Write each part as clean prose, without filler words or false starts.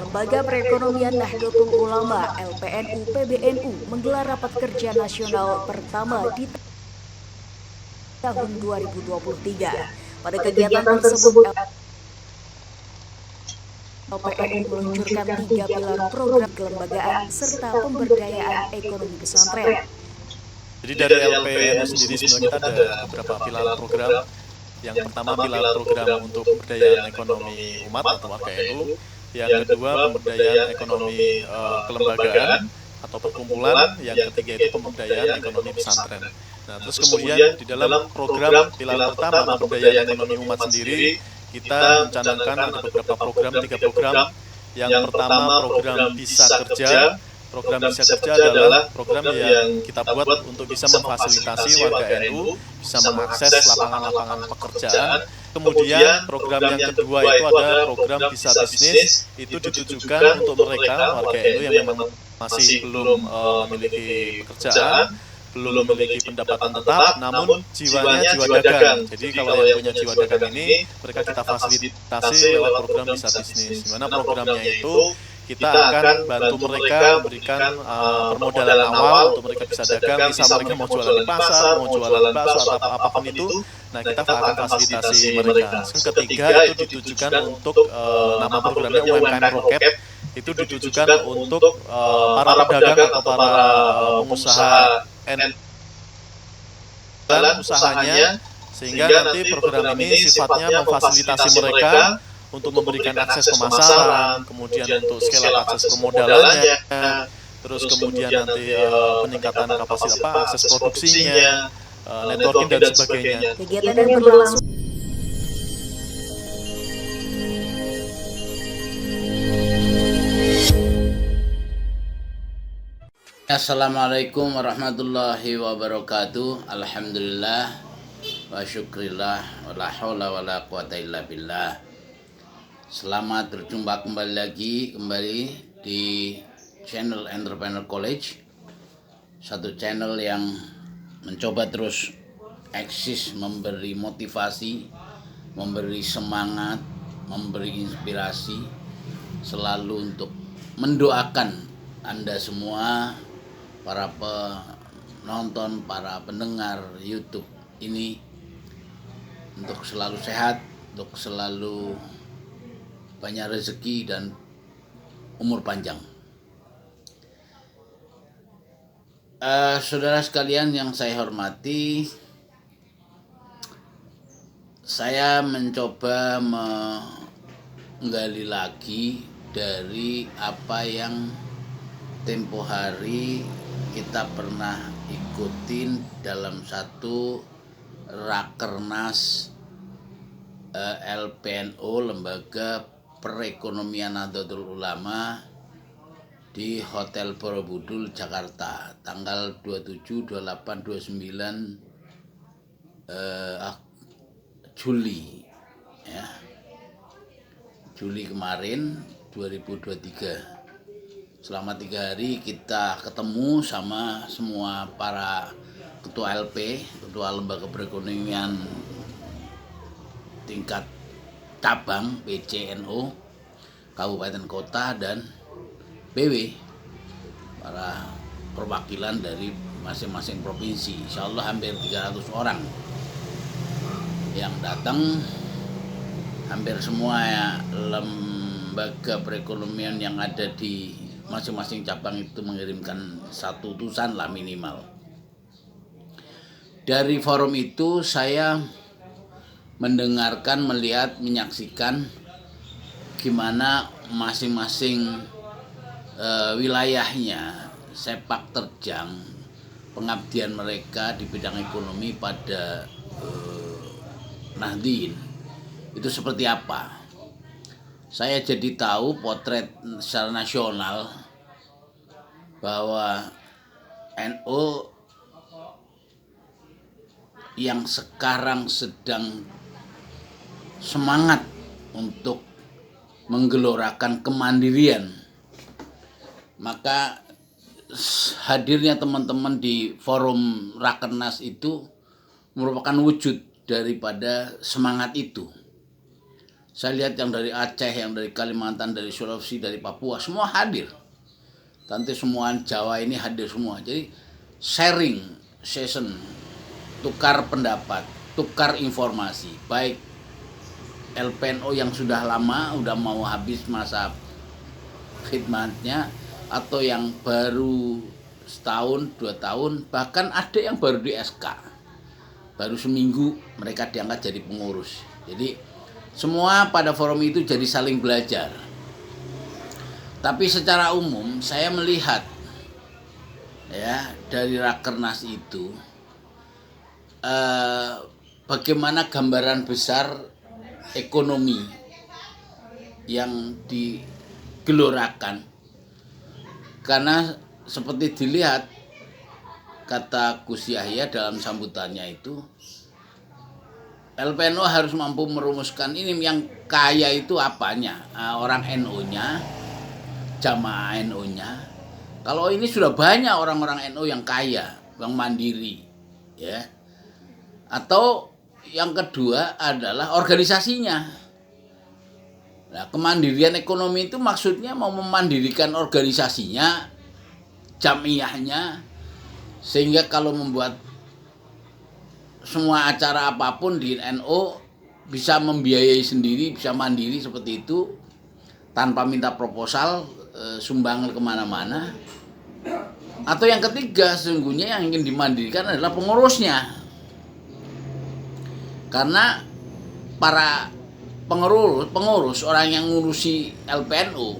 Lembaga Perekonomian Nahdlatul Ulama (LPNU PBNU) menggelar rapat kerja nasional pertama di tahun 2023. Pada kegiatan tersebut, LPNU meluncurkan 3 pilar program kelembagaan serta pemberdayaan ekonomi pesantren. Jadi dari LPNU sendiri sebenarnya kita ada beberapa pilar program. Yang pertama pilar program untuk pemberdayaan ekonomi umat atau warga NU. Yang kedua pemberdayaan ekonomi kelembagaan atau perkumpulan. Yang ketiga itu pemberdayaan ekonomi pesantren. Nah, terus kemudian di dalam program pilar pertama pemberdayaan ekonomi umat sendiri, kita mencanangkan ada beberapa program, 3 program. Yang pertama program Bisa Kerja. Program Bisa Kerja adalah program yang kita buat untuk bisa memfasilitasi warga NU bisa mengakses lapangan-lapangan pekerjaan. Kemudian program yang kedua itu ada program Bisa Bisnis, itu ditujukan untuk mereka warga NU yang memang masih belum memiliki pekerjaan, belum memiliki pendapatan tetap, namun jiwanya jiwa dagang. Jadi kalau yang punya jiwa dagang ini, mereka kita fasilitasi lewat program Bisa Bisnis, di mana programnya itu kita akan bantu mereka memberikan permodalan awal untuk mereka bisa dagang, bisa mereka mau jualan di pasar, mau jualan bakso atau apapun itu. Nah, kita akan fasilitasi mereka. Yang ketiga itu ditujukan untuk nama programnya UMKM Roket. Itu ditujukan untuk para pedagang atau para pengusaha dan usahanya, sehingga nanti program ini sifatnya memfasilitasi mereka untuk memberikan akses pemasaran, kemudian untuk scale up akses permodalannya, terus kemudian nanti peningkatan kapasitas akses produksinya, networking dan sebagainya. Kegiatan yang berlangsung Assalamualaikum warahmatullahi wabarakatuh. Alhamdulillah wa syukrillah wa la haula wa la quwata illa billah. Selamat berjumpa kembali di channel Entrepreneur College, satu channel yang mencoba terus eksis, memberi motivasi, memberi semangat, memberi inspirasi, selalu untuk mendoakan Anda semua, para penonton, para pendengar YouTube ini, untuk selalu sehat, untuk selalu banyak rezeki dan umur panjang. Saudara sekalian yang saya hormati, saya mencoba menggali lagi dari apa yang tempo hari kita pernah ikutin dalam satu rakernas LPNU, Lembaga Perekonomian Nahdlatul Ulama, di Hotel Borobudur, Jakarta, tanggal 27, 28, 29 Juli, ya, Juli kemarin 2023. Selama 3 hari kita ketemu sama semua para ketua LP, ketua Lembaga Perekonomian tingkat cabang PCNO, kabupaten kota dan BW, para perwakilan dari masing-masing provinsi. Insya Allah hampir 300 orang yang datang. Hampir semua lembaga perekonomian yang ada di masing-masing cabang itu mengirimkan satu utusan lah minimal. Dari forum itu saya mendengarkan, melihat, menyaksikan gimana masing-masing wilayahnya sepak terjang pengabdian mereka di bidang ekonomi pada Nahdien itu seperti apa. Saya jadi tahu potret secara nasional bahwa NU yang sekarang sedang semangat untuk menggelorakan kemandirian, maka hadirnya teman-teman di forum Rakernas itu merupakan wujud daripada semangat itu. Saya lihat yang dari Aceh, yang dari Kalimantan, dari Sulawesi, dari Papua, semua hadir. Nanti semua Jawa ini hadir semua. Jadi sharing session, tukar pendapat, tukar informasi, baik LPNO yang sudah lama, udah mau habis masa khidmatnya, atau yang baru setahun, 2 tahun, bahkan ada yang baru di SK. Baru seminggu mereka diangkat jadi pengurus. Jadi semua pada forum itu jadi saling belajar. Tapi secara umum saya melihat ya dari Rakernas itu bagaimana gambaran besar ekonomi yang digelorakan. Karena seperti dilihat kata Gus Yahya dalam sambutannya itu, LPNO harus mampu merumuskan ini yang kaya itu apanya, orang NU-nya, jamaah NU-nya. Kalau ini sudah banyak orang-orang NU yang kaya, yang mandiri, ya. Atau yang kedua adalah organisasinya. Nah, kemandirian ekonomi itu maksudnya mau memandirikan organisasinya, jamiahnya, sehingga kalau membuat semua acara apapun di NU bisa membiayai sendiri, bisa mandiri seperti itu, tanpa minta proposal, sumbangan kemana-mana. Atau yang ketiga, sesungguhnya yang ingin dimandirikan adalah pengurusnya. Karena para pengurus, orang yang ngurusi LPNU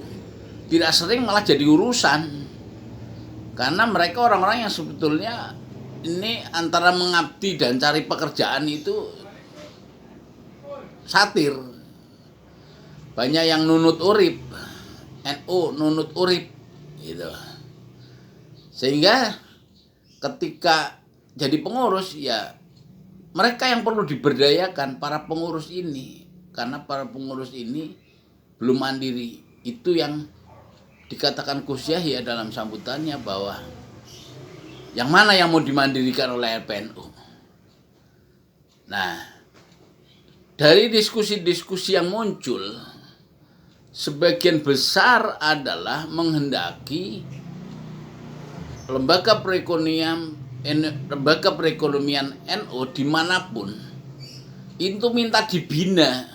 tidak sering malah jadi urusan. Karena mereka orang-orang yang sebetulnya ini antara mengabdi dan cari pekerjaan itu satir. Banyak yang nunut urip, NU nunut urip gitu. Sehingga ketika jadi pengurus ya mereka yang perlu diberdayakan, para pengurus ini. Karena para pengurus ini belum mandiri. Itu yang dikatakan Gus Yahya dalam sambutannya bahwa yang mana yang mau dimandirikan oleh LPNU. Nah, dari diskusi-diskusi yang muncul, sebagian besar adalah menghendaki lembaga perekonomian NU dimanapun itu minta dibina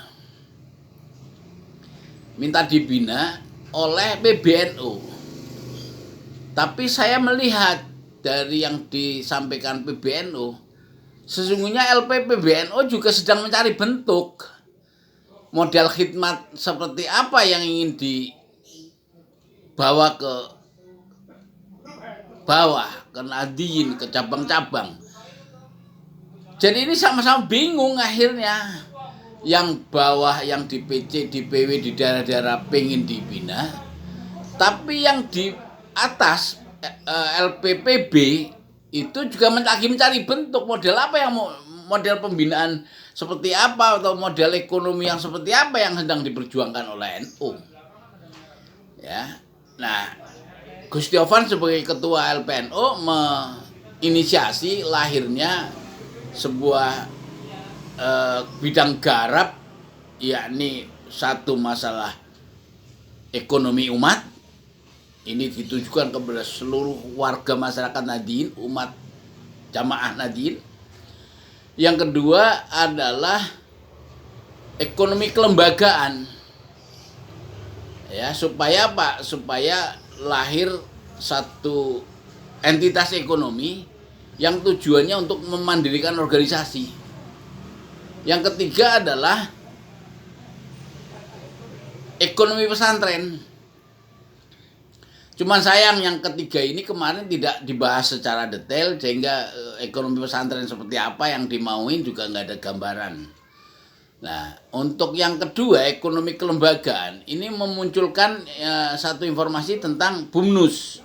oleh PBNU. Tapi saya melihat dari yang disampaikan PBNU, sesungguhnya LP PBNU juga sedang mencari bentuk model khidmat seperti apa yang ingin dibawa ke bawah, ke Nadiyin, ke cabang-cabang. Jadi ini sama-sama bingung akhirnya. Yang bawah, yang di PC, di PW, di daerah-daerah pengen dibina, tapi yang di atas LPPB itu juga lagi mencari bentuk model apa yang model pembinaan seperti apa, atau model ekonomi yang seperti apa yang sedang diperjuangkan oleh NU. Ya. Nah, Gus Tiovan sebagai ketua LPNU menginisiasi lahirnya sebuah bidang garap, yakni satu masalah ekonomi umat. Ini ditujukan kepada seluruh warga masyarakat Nadiyin, umat jamaah Nadiyin. Yang kedua adalah ekonomi kelembagaan. Ya, supaya apa? Supaya lahir satu entitas ekonomi yang tujuannya untuk memandirikan organisasi. Yang ketiga adalah ekonomi pesantren. Cuman sayang yang ketiga ini kemarin tidak dibahas secara detail, sehingga ekonomi pesantren seperti apa yang dimauin juga nggak ada gambaran. Nah, untuk yang kedua, ekonomi kelembagaan, ini memunculkan satu informasi tentang BUMNUS.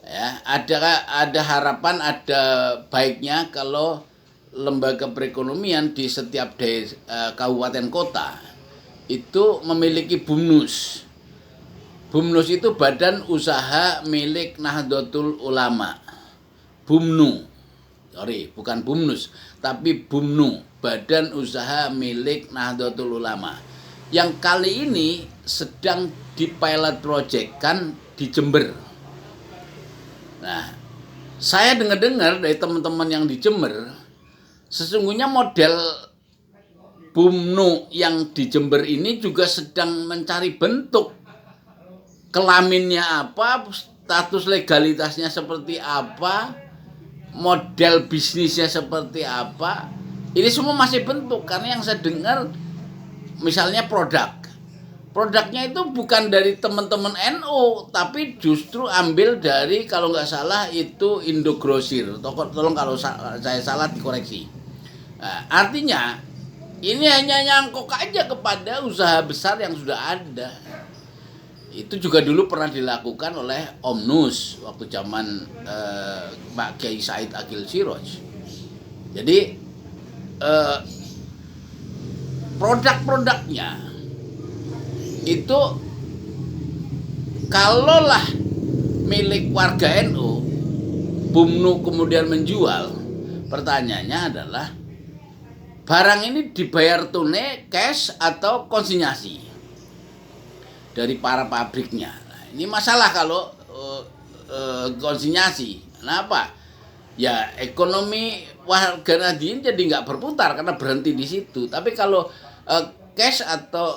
Ya, ada harapan, ada baiknya kalau lembaga perekonomian di setiap kabupaten kota itu memiliki BUMNUS. BUMNUS itu Badan Usaha Milik Nahdlatul Ulama. BUMNU. Sorry, bukan BUMNUS, tapi BUMNU, Badan Usaha Milik Nahdlatul Ulama. yang kali ini sedang dipilot project kan di Jember. Nah, saya dengar-dengar dari teman-teman yang di Jember, sesungguhnya model BUMNU yang di Jember ini juga sedang mencari bentuk. Kelaminnya apa, status legalitasnya seperti apa, model bisnisnya seperti apa. Ini semua masih bentuk, karena yang saya dengar misalnya produknya itu bukan dari teman-teman NU, tapi justru ambil dari, kalau nggak salah itu Indogrosir. Tolong kalau saya salah dikoreksi. Nah, artinya ini hanya nyangkok aja kepada usaha besar yang sudah ada. Itu juga dulu pernah dilakukan oleh Omnus waktu zaman Pak Kiai Said Akil Siroj. Jadi produk-produknya itu kalaulah milik warga NU, BUMNU kemudian menjual, pertanyaannya adalah barang ini dibayar tunai, cash, atau konsinyasi dari para pabriknya. Nah, ini masalah kalau konsinyasi. Kenapa? Ya ekonomi warga Nahdien jadi nggak berputar karena berhenti di situ. Tapi kalau cash atau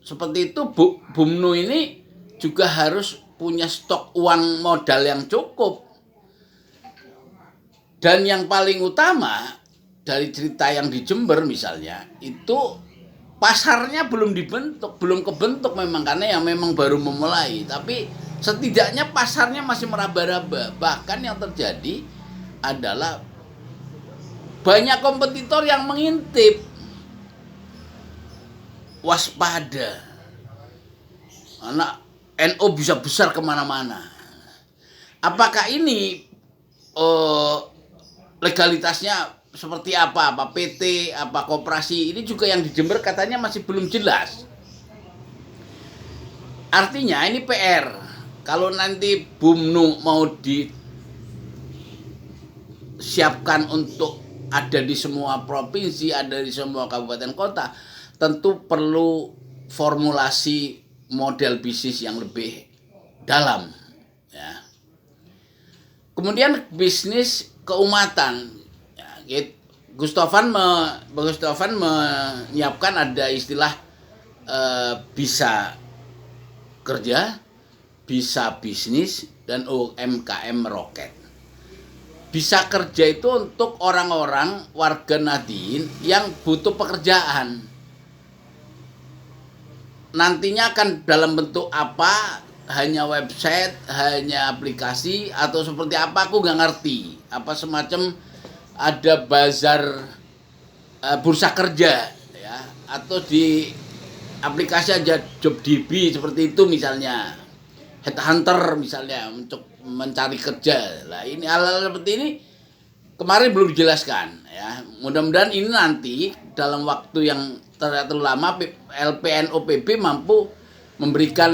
seperti itu, BUMNU ini juga harus punya stok uang modal yang cukup. Dan yang paling utama dari cerita yang di Jember misalnya, itu pasarnya belum dibentuk, belum kebentuk memang, karena yang memang baru memulai. Tapi setidaknya pasarnya masih meraba-raba. Bahkan yang terjadi adalah banyak kompetitor yang mengintip. Waspada, anak NU bisa besar kemana-mana. Apakah ini legalitasnya seperti apa PT, apa koperasi? Ini juga yang di Jember katanya masih belum jelas. Artinya ini PR. Kalau nanti BUMNU mau disiapkan untuk ada di semua provinsi, ada di semua kabupaten kota, tentu perlu formulasi model bisnis yang lebih dalam. Ya. Kemudian bisnis keumatan. Ya, Gustafan menyiapkan ada istilah bisa kerja, bisa bisnis, dan UMKM roket. Bisa kerja itu untuk orang-orang warga Nahdien yang butuh pekerjaan. Nantinya akan dalam bentuk apa, hanya website, hanya aplikasi, atau seperti apa aku nggak ngerti. Apa semacam ada bazar bursa kerja, ya, atau di aplikasi aja JobDB seperti itu misalnya, headhunter misalnya untuk mencari kerja. Lah ini hal-hal seperti ini kemarin belum dijelaskan, ya. Mudah-mudahan ini nanti dalam waktu yang terlalu lama LPNU PB mampu memberikan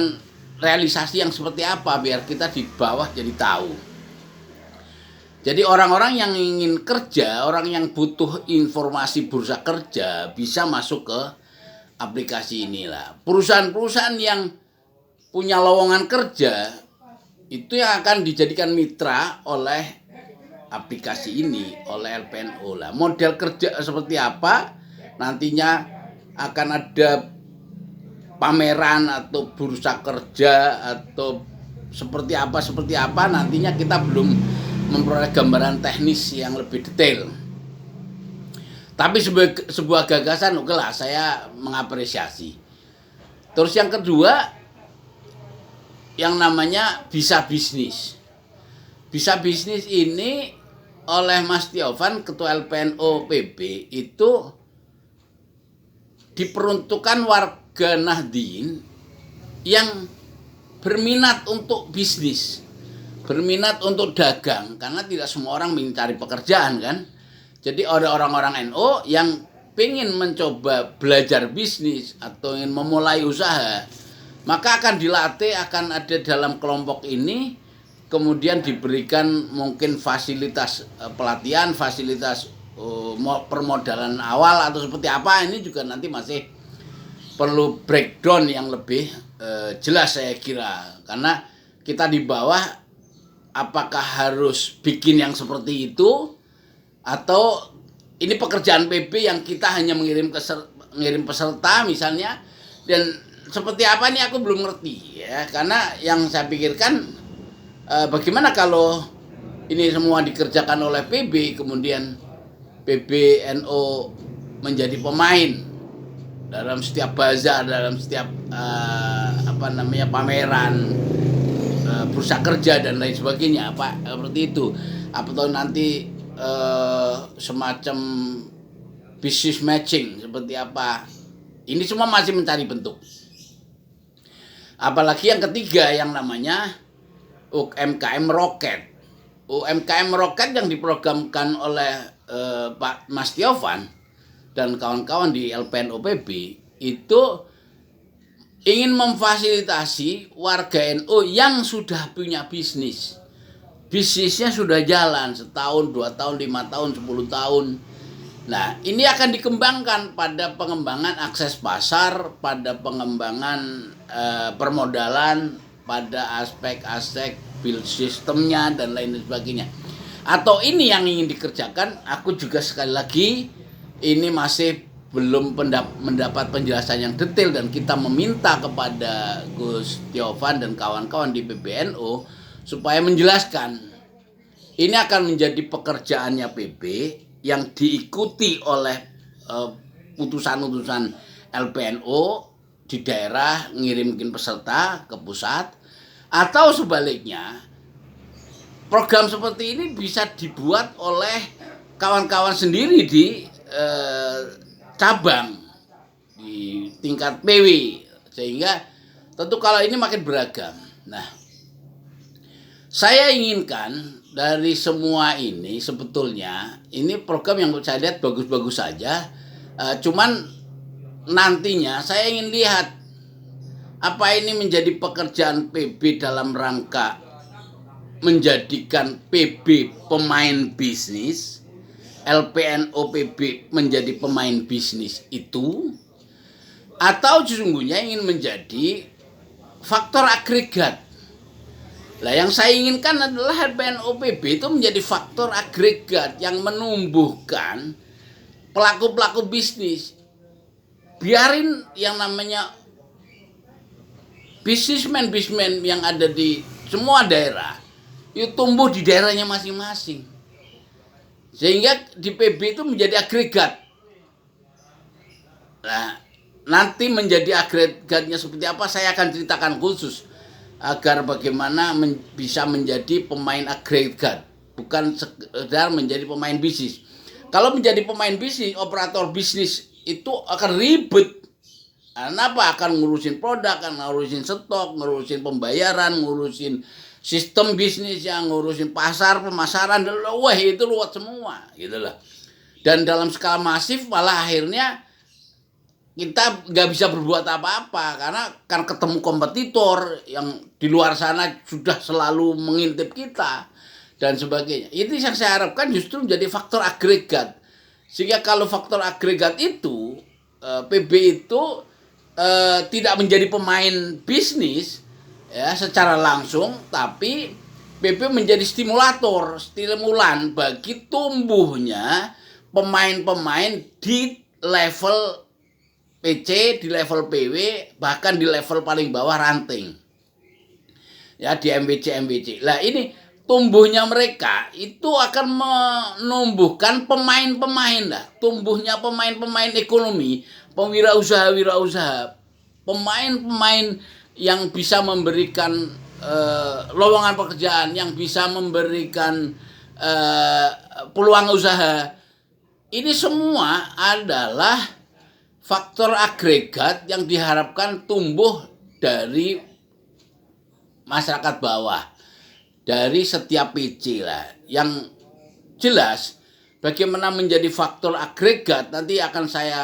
realisasi yang seperti apa biar kita di bawah jadi tahu. Jadi orang-orang yang ingin kerja, orang yang butuh informasi bursa kerja bisa masuk ke aplikasi inilah. Perusahaan-perusahaan yang punya lowongan kerja itu yang akan dijadikan mitra oleh aplikasi ini, oleh LPNU lah. Model kerja seperti apa nantinya akan ada pameran atau bursa kerja atau seperti apa nantinya kita belum memperoleh gambaran teknis yang lebih detail. Tapi sebuah gagasan oke lah, saya mengapresiasi. Terus yang kedua yang namanya bisa bisnis. Bisa bisnis ini oleh Mas Tiofan, Ketua LPNU PB, itu diperuntukkan warga Nahdien yang berminat untuk bisnis, berminat untuk dagang, karena tidak semua orang mencari pekerjaan kan. Jadi ada orang-orang NU yang ingin mencoba belajar bisnis atau ingin memulai usaha, maka akan dilatih, akan ada dalam kelompok ini, kemudian diberikan mungkin fasilitas pelatihan, fasilitas permodalan awal atau seperti apa, ini juga nanti masih perlu breakdown yang lebih jelas saya kira, karena kita di bawah apakah harus bikin yang seperti itu atau ini pekerjaan PB yang kita hanya mengirim peserta misalnya, dan seperti apa nih aku belum ngerti ya, karena yang saya pikirkan bagaimana kalau ini semua dikerjakan oleh PB kemudian PBNO menjadi pemain dalam setiap bazar, dalam setiap pameran, bursa kerja dan lain sebagainya, apa seperti itu, atau nanti semacam business matching seperti apa. Ini semua masih mencari bentuk. Apalagi yang ketiga yang namanya UMKM Rocket. UMKM Rocket yang diprogramkan oleh Pak Mas Tiovan dan kawan-kawan di LPN OPB itu ingin memfasilitasi warga NU yang sudah punya bisnis. Bisnisnya sudah jalan setahun, 2 tahun, 5 tahun, 10 tahun. Nah, ini akan dikembangkan pada pengembangan akses pasar, pada pengembangan permodalan, pada aspek-aspek build sistemnya dan lain sebagainya. Atau ini yang ingin dikerjakan, aku juga sekali lagi ini masih belum mendapat penjelasan yang detail, dan kita meminta kepada Gus Tiovan dan kawan-kawan di PBNU supaya menjelaskan. Ini akan menjadi pekerjaannya PB yang diikuti oleh utusan-utusan LPNO di daerah ngirimkin peserta ke pusat, atau sebaliknya program seperti ini bisa dibuat oleh kawan-kawan sendiri di cabang di tingkat PW, sehingga tentu kalau ini makin beragam. Nah, saya inginkan dari semua ini sebetulnya ini program yang saya lihat bagus-bagus saja, cuman nantinya saya ingin lihat apa ini menjadi pekerjaan PB dalam rangka menjadikan PB pemain bisnis, LPNO PB menjadi pemain bisnis itu, atau sesungguhnya ingin menjadi faktor agregat. Nah, yang saya inginkan adalah LPNO PB itu menjadi faktor agregat yang menumbuhkan pelaku-pelaku bisnis. Biarin yang namanya bisnismen yang ada di semua daerah itu tumbuh di daerahnya masing-masing, sehingga di PB itu menjadi agregat. Nah, nanti menjadi agregatnya seperti apa saya akan ceritakan khusus, agar bagaimana bisa menjadi pemain agregat, bukan sekedar menjadi pemain bisnis. Kalau menjadi pemain bisnis, operator bisnis itu akan ribet. Kenapa? Akan ngurusin produk, akan ngurusin stok, ngurusin pembayaran, ngurusin sistem bisnis, yang ngurusin pasar, pemasaran, wah itu luas semua, gitu loh. Dan dalam skala masif malah akhirnya kita nggak bisa berbuat apa-apa, karena kan ketemu kompetitor yang di luar sana sudah selalu mengintip kita dan sebagainya. Itu yang saya harapkan justru menjadi faktor agregat, sehingga kalau faktor agregat itu PB itu tidak menjadi pemain bisnis ya secara langsung, tapi PB menjadi stimulan bagi tumbuhnya pemain-pemain di level PC, di level PW, bahkan di level paling bawah ranting. Ya, di MWC. Lah ini tumbuhnya mereka itu akan menumbuhkan pemain-pemain lah. Tumbuhnya pemain-pemain ekonomi, wirausaha, pemain-pemain yang bisa memberikan lowongan pekerjaan, yang bisa memberikan peluang usaha. Ini semua adalah faktor agregat yang diharapkan tumbuh dari masyarakat bawah, dari setiap PC lah. Yang jelas bagaimana menjadi faktor agregat nanti akan saya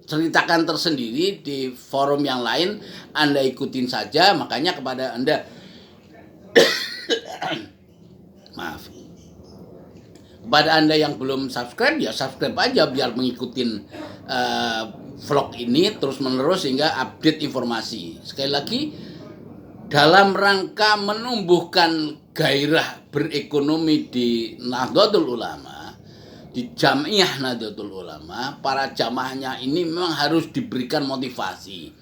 ceritakan tersendiri di forum yang lain. Anda ikutin saja, makanya kepada Anda maaf, Kepada Anda yang belum subscribe, ya subscribe aja biar mengikuti vlog ini terus-menerus sehingga update informasi. Sekali lagi, dalam rangka menumbuhkan gairah berekonomi di Nahdlatul Ulama, di Jamiah Nahdlatul Ulama, para jamaahnya ini memang harus diberikan motivasi,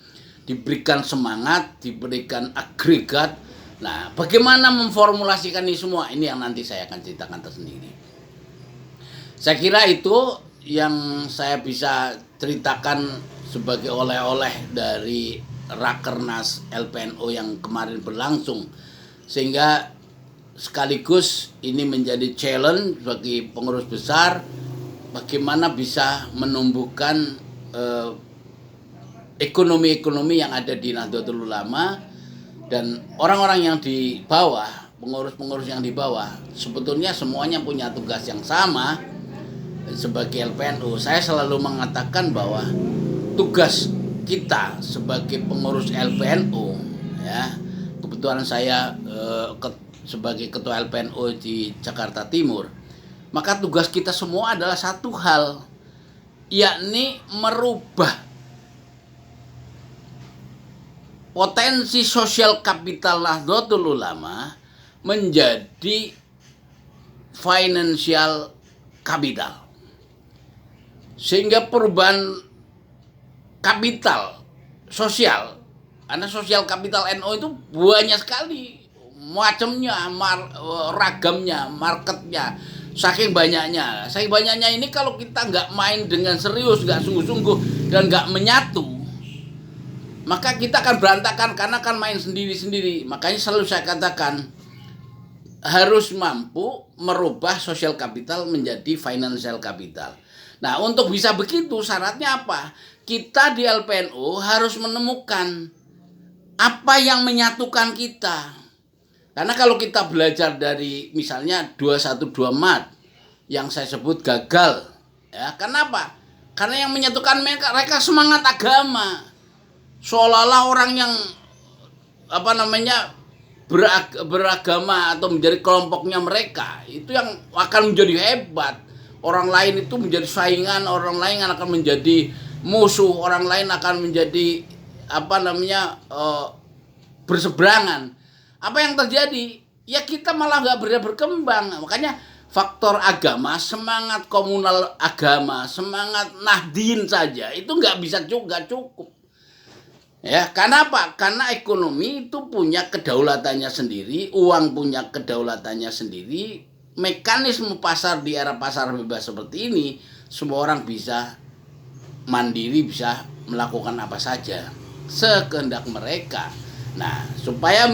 diberikan semangat, diberikan agregat. Nah, bagaimana memformulasikan ini semua? Ini yang nanti saya akan ceritakan tersendiri. Saya kira itu yang saya bisa ceritakan sebagai oleh-oleh dari Rakernas LPNO yang kemarin berlangsung, sehingga sekaligus ini menjadi challenge bagi pengurus besar bagaimana bisa menumbuhkan ekonomi-ekonomi yang ada di Nahdlatul Ulama. Dan orang-orang yang di bawah, pengurus-pengurus yang di bawah, sebetulnya semuanya punya tugas yang sama. Sebagai LPNU, saya selalu mengatakan bahwa tugas kita sebagai pengurus LPNU, ya, kebetulan saya sebagai ketua LPNU di Jakarta Timur, maka tugas kita semua adalah satu hal, yakni merubah potensi sosial kapital Nahdlatul Ulama menjadi financial capital. Sehingga perubahan kapital sosial, karena sosial kapital NU itu banyak sekali macamnya, ragamnya, marketnya, saking banyaknya ini kalau kita nggak main dengan serius, nggak sungguh-sungguh dan nggak menyatu, maka kita akan berantakan karena akan main sendiri-sendiri. Makanya selalu saya katakan harus mampu merubah sosial kapital menjadi financial capital. Nah, untuk bisa begitu syaratnya apa? Kita di LPNU harus menemukan apa yang menyatukan kita. Karena kalau kita belajar dari misalnya 212 Mat yang saya sebut gagal, ya, kenapa? Karena yang menyatukan mereka semangat agama. Seolah-olah orang yang beragama atau menjadi kelompoknya mereka itu yang akan menjadi hebat. Orang lain itu menjadi saingan, orang lain akan menjadi musuh, orang lain akan menjadi berseberangan. Apa yang terjadi? Ya kita malah nggak berkembang. Makanya faktor agama, semangat komunal agama, semangat Nahdien saja itu nggak cukup. Ya, karena apa? Karena ekonomi itu punya kedaulatannya sendiri, uang punya kedaulatannya sendiri. Mekanisme pasar di era pasar bebas seperti ini, semua orang bisa mandiri, bisa melakukan apa saja sekehendak mereka. Nah, supaya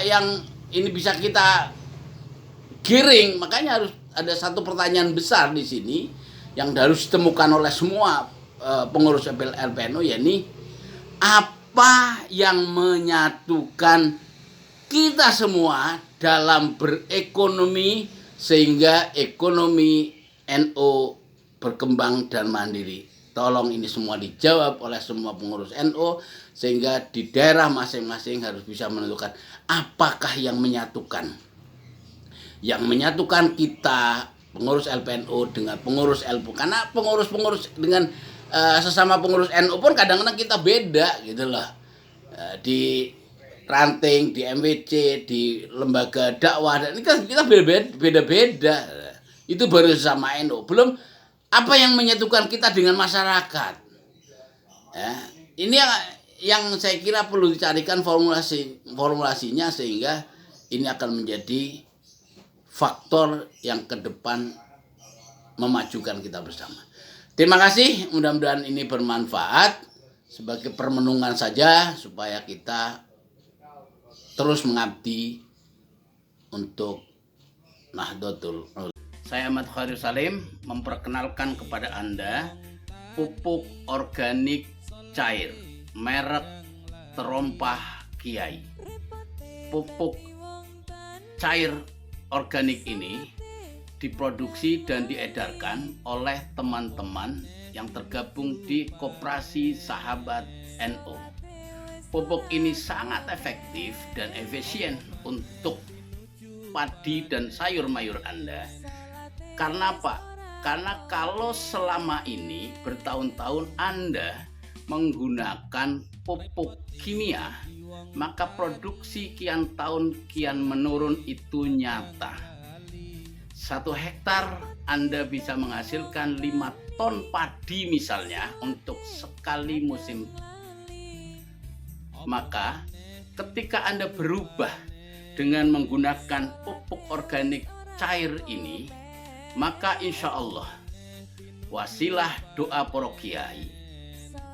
yang ini bisa kita giring, makanya harus ada satu pertanyaan besar di sini yang harus ditemukan oleh semua pengurus LPNU, yakni apa yang menyatukan kita semua dalam berekonomi sehingga ekonomi NU berkembang dan mandiri. Tolong ini semua dijawab oleh semua pengurus NU sehingga di daerah masing-masing harus bisa menentukan apakah yang menyatukan. Yang menyatukan kita pengurus LPNU dengan pengurus LPU, karena pengurus-pengurus dengan sesama pengurus NU pun kadang-kadang kita beda gitu loh. Di ranting, di MWC, di lembaga dakwah, dan ini kan kita beda-beda. Itu baru sama NU. Belum apa yang menyatukan kita dengan masyarakat. Ya, ini yang saya kira perlu dicarikan formulasinya sehingga ini akan menjadi faktor yang ke depan memajukan kita bersama. Terima kasih, mudah-mudahan ini bermanfaat sebagai permenungan saja supaya kita terus mengabdi untuk Nahdlatul Ulama. Saya Ahmad Khairul Salim memperkenalkan kepada Anda pupuk organik cair merek Terompah Kiai. Pupuk cair organik ini diproduksi dan diedarkan oleh teman-teman yang tergabung di Koperasi Sahabat NU. Pupuk ini sangat efektif dan efisien untuk padi dan sayur mayur Anda. Karena apa? Karena kalau selama ini bertahun-tahun Anda menggunakan pupuk kimia, maka produksi kian tahun kian menurun itu nyata. 1 hektar Anda bisa menghasilkan 5 ton padi misalnya untuk sekali musim. Maka ketika Anda berubah dengan menggunakan pupuk organik cair ini, maka insya Allah wasilah doa para kiai,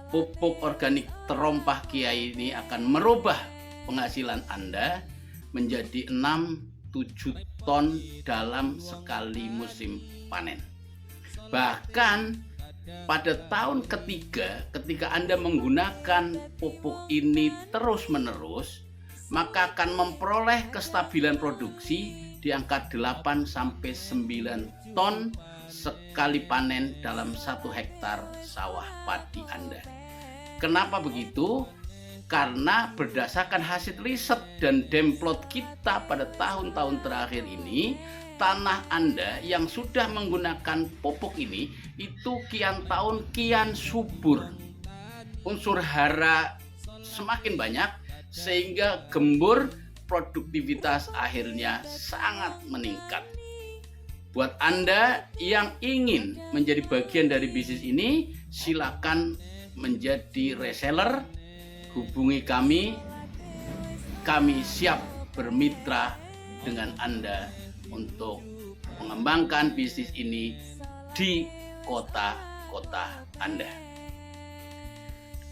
pupuk organik terompah kiai ini akan merubah penghasilan Anda menjadi 6-7 ton dalam sekali musim panen. Bahkan pada tahun ketiga ketika Anda menggunakan pupuk ini terus-menerus, maka akan memperoleh kestabilan produksi di angka 8-9 ton sekali panen dalam 1 hektar sawah padi Anda. Kenapa begitu? Karena berdasarkan hasil riset dan demplot kita pada tahun-tahun terakhir ini, tanah Anda yang sudah menggunakan pupuk ini itu kian tahun kian subur. Unsur hara semakin banyak sehingga gembur, produktivitas akhirnya sangat meningkat. Buat Anda yang ingin menjadi bagian dari bisnis ini, silakan menjadi reseller, hubungi kami. Kami siap bermitra dengan Anda untuk mengembangkan bisnis ini di kota-kota Anda.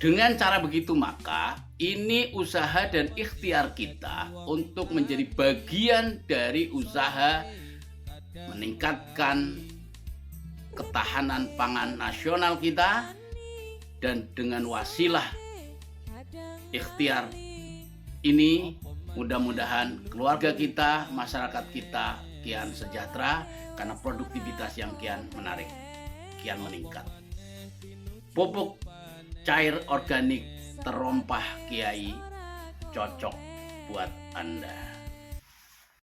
Dengan cara begitu maka ini usaha dan ikhtiar kita untuk menjadi bagian dari usaha meningkatkan ketahanan pangan nasional kita, dan dengan wasilah ikhtiar ini mudah-mudahan keluarga kita, masyarakat kita kian sejahtera karena produktivitas yang kian menarik, kian meningkat. Pupuk cair organik terompah kiai cocok buat Anda.